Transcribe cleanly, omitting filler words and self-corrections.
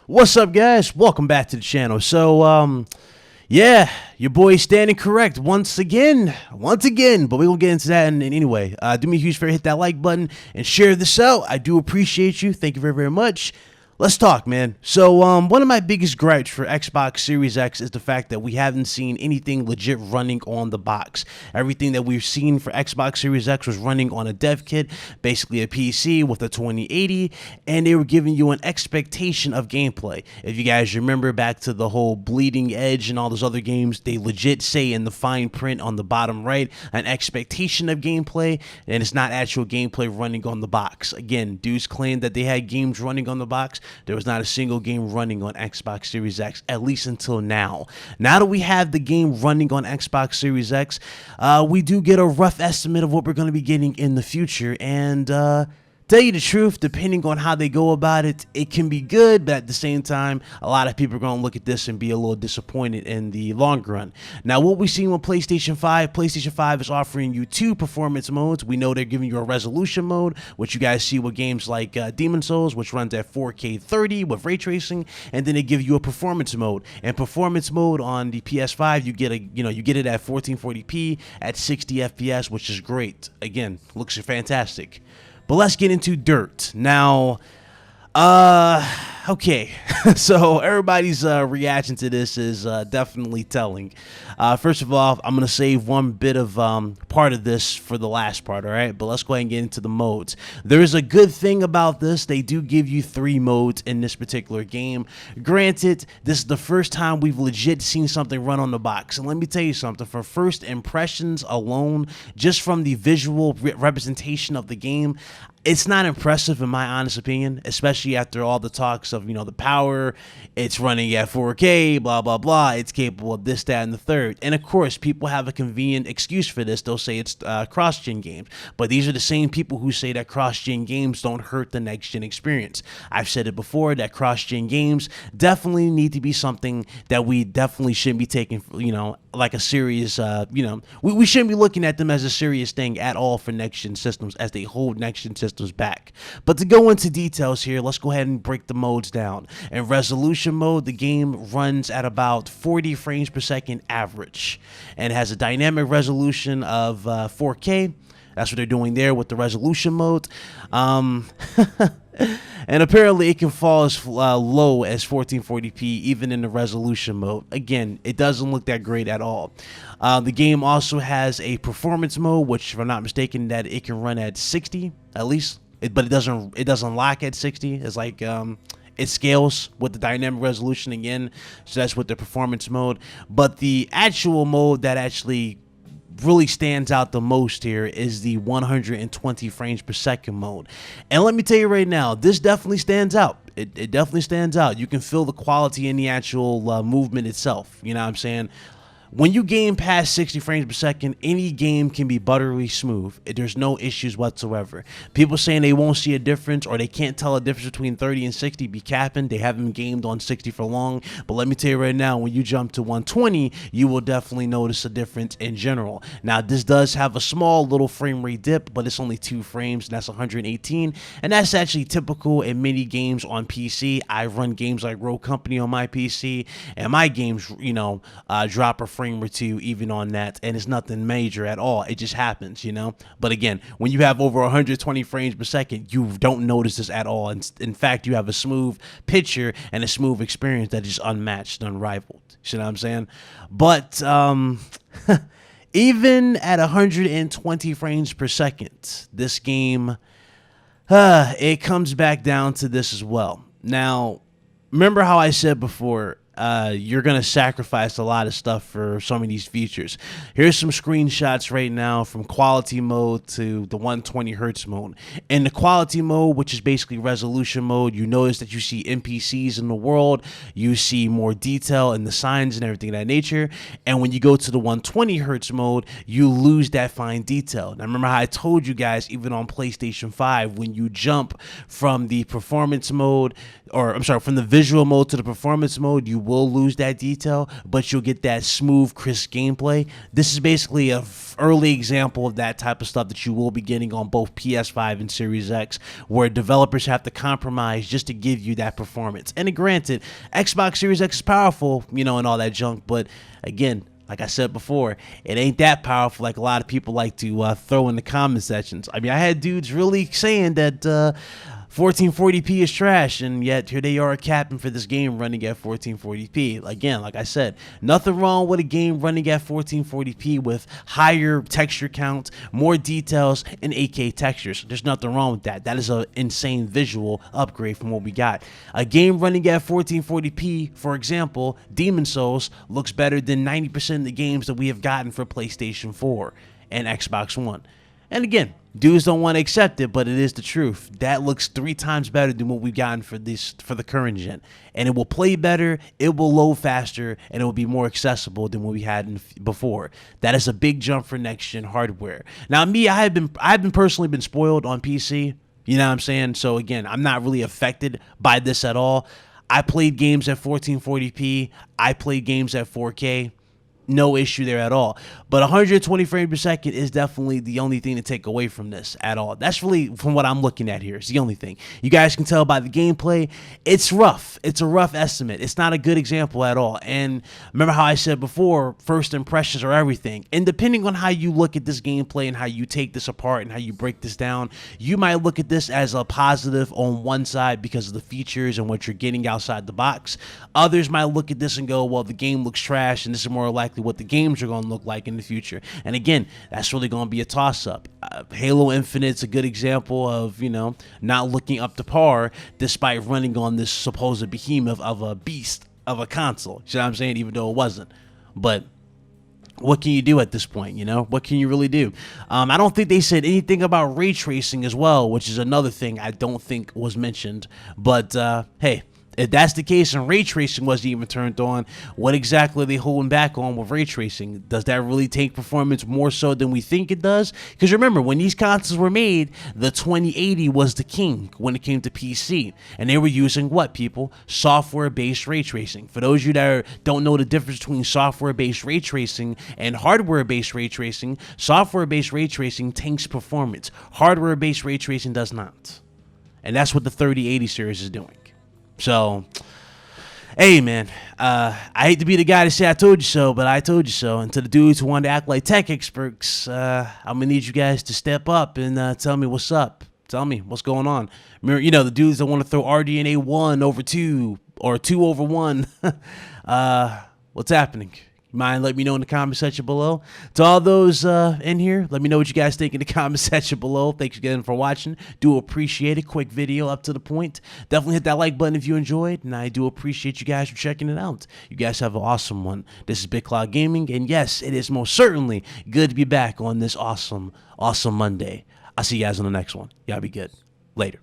What's up, guys? Welcome back to the channel. So, yeah, your boy's standing correct once again, but we will get into that anyway. Do me a huge favor, hit that like button and share this out. I do appreciate you. Thank you very, very much. Let's talk, man. So, one of my biggest gripes for Xbox Series X is the fact that we haven't seen anything legit running on the box. Everything that we've seen for Xbox Series X was running on a dev kit, basically a PC with a 2080, and they were giving you an expectation of gameplay. If you guys remember back to the whole Bleeding Edge and all those other games, they legit say in the fine print on the bottom right, an expectation of gameplay, and it's not actual gameplay running on the box. Again, dudes claimed that they had games running on the box. There was not a single game running on Xbox Series X, at least until now. Now that we have the game running on Xbox Series X, we do get a rough estimate of what we're going to be getting in the future. And tell you the truth, depending on how they go about it, it can be good, but at the same time, a lot of people are going to look at this and be a little disappointed in the long run. Now, what we've seen with PlayStation 5 is offering you two performance modes. We know they're giving you a resolution mode, which you guys see with games like Demon Souls, which runs at 4K 30 with ray tracing, and then they give you a performance mode. And performance mode on the PS5, you get it at 1440p at 60 FPS, which is great. Again, looks fantastic. But let's get into dirt. Now, okay, so everybody's reaction to this is definitely telling. First of all, I'm going to save one bit of part of this for the last part, all right? But let's go ahead and get into the modes. There is a good thing about this. They do give you 3 modes in this particular game. Granted, this is the first time we've legit seen something run on the box. And let me tell you something. For first impressions alone, just from the visual representation of the game, it's not impressive in my honest opinion, especially after all the talks of, the power, it's running at 4K, blah, blah, blah, it's capable of this, that, and the third. And of course, people have a convenient excuse for this. They'll say it's cross-gen games. But these are the same people who say that cross-gen games don't hurt the next-gen experience. I've said it before that cross-gen games definitely need to be something that we definitely shouldn't be taking, like a serious, we shouldn't be looking at them as a serious thing at all for next-gen systems, as they hold next-gen systems back. But to go into details here, let's go ahead and break the modes down. In resolution mode, the game runs at about 40 frames per second average and has a dynamic resolution of 4K. That's what they're doing there with the resolution mode. And apparently it can fall as low as 1440p even in the resolution mode. Again, it doesn't look that great at all. The game also has a performance mode, which if I'm not mistaken, that it can run at 60 at least, but it doesn't lock at 60. It's like it scales with the dynamic resolution again, so that's with the performance mode. But the actual mode that actually really stands out the most here is the 120 frames per second mode. And let me tell you right now, this definitely stands out. It definitely stands out. You can feel the quality in the actual movement itself. You know what I'm saying? When you game past 60 frames per second, any game can be buttery smooth. There's no issues whatsoever. People saying they won't see a difference or they can't tell a difference between 30 and 60 be capping. They haven't gamed on 60 for long. But let me tell you right now, when you jump to 120, you will definitely notice a difference in general. Now, this does have a small little frame rate dip, but it's only 2 frames, and that's 118. And that's actually typical in many games on PC. I run games like Rogue Company on my PC, and my games, drop a frame or 2 even on that, and it's nothing major at all. It just happens, But again, when you have over 120 frames per second, you don't notice this at all. And in fact, you have a smooth picture and a smooth experience that is unmatched, unrivaled. You know what I'm saying? But even at 120 frames per second, this game, it comes back down to this as well. Now, remember how I said before, you're going to sacrifice a lot of stuff for some of these features. Here's some screenshots right now from quality mode to the 120 hertz mode. In the quality mode, which is basically resolution mode, you notice that you see NPCs in the world, you see more detail in the signs and everything of that nature. And when you go to the 120 hertz mode, you lose that fine detail. Now, remember how I told you guys, even on PlayStation 5, when you jump from the performance mode, or I'm sorry, from the visual mode to the performance mode, you will lose that detail, but you'll get that smooth, crisp gameplay. This is basically a early example of that type of stuff that you will be getting on both PS5 and Series X, where developers have to compromise just to give you that performance. And granted, Xbox Series X is powerful, you know, and all that junk, but again, like I said before, it ain't that powerful like a lot of people like to throw in the comment sections. I mean, I had dudes really saying that 1440p is trash, and yet here they are capping for this game running at 1440p. Again, like I said, nothing wrong with a game running at 1440p with higher texture count, more details, and 8K textures. There's nothing wrong with that. That is an insane visual upgrade from what we got. A game running at 1440p, for example, Demon's Souls, looks better than 90% of the games that we have gotten for PlayStation 4 and Xbox One. And again, dudes don't want to accept it, but it is the truth. That looks 3 times better than what we've gotten for the current gen. And it will play better, it will load faster, and it will be more accessible than what we had before. That is a big jump for next gen hardware. Now, me, I've been personally been spoiled on PC. You know what I'm saying? So again, I'm not really affected by this at all. I played games at 1440p. I played games at 4K. No issue there at all. But 120 frames per second is definitely the only thing to take away from this at all. That's really, from what I'm looking at here, it's the only thing. You guys can tell by the gameplay, it's rough. It's a rough estimate. It's not a good example at all. And remember how I said before, first impressions are everything. And depending on how you look at this gameplay and how you take this apart and how you break this down, you might look at this as a positive on one side because of the features and what you're getting outside the box. Others might look at this and go, well, the game looks trash, and this is more likely what the games are going to look like in the future. And again, that's really going to be a toss-up. Halo Infinite's a good example of, you know, not looking up to par despite running on this supposed behemoth of a beast of a console. You know what I'm saying? Even though it wasn't. But what can you do at this point, you know? What can you really do? I don't think they said anything about ray tracing as well, which is another thing I don't think was mentioned. But, hey, if that's the case and ray tracing wasn't even turned on, what exactly are they holding back on with ray tracing? Does that really take performance more so than we think it does? Because remember, when these consoles were made, the 2080 was the king when it came to PC. And they were using what, people? Software-based ray tracing. For those of you that don't know the difference between software-based ray tracing and hardware-based ray tracing, software-based ray tracing tanks performance. Hardware-based ray tracing does not. And that's what the 3080 series is doing. So, hey, man, I hate to be the guy to say I told you so, but I told you so. And to the dudes who want to act like tech experts, I'm going to need you guys to step up and tell me what's up. Tell me what's going on. You know, the dudes that want to throw RDNA 1 over 2 or 2 over 1. What's happening? Mind let me know in the comment section below. To all those in here, let me know what you guys think in the comment section below. Thanks again for watching. Do appreciate it. Quick video, up to the point. Definitely hit that like button if you enjoyed, and I do appreciate you guys for checking it out. You guys have an awesome one. This is Big Cloud Gaming, and yes, it is most certainly good to be back on this awesome Monday. I'll see you guys on the next one. Y'all be good. Later.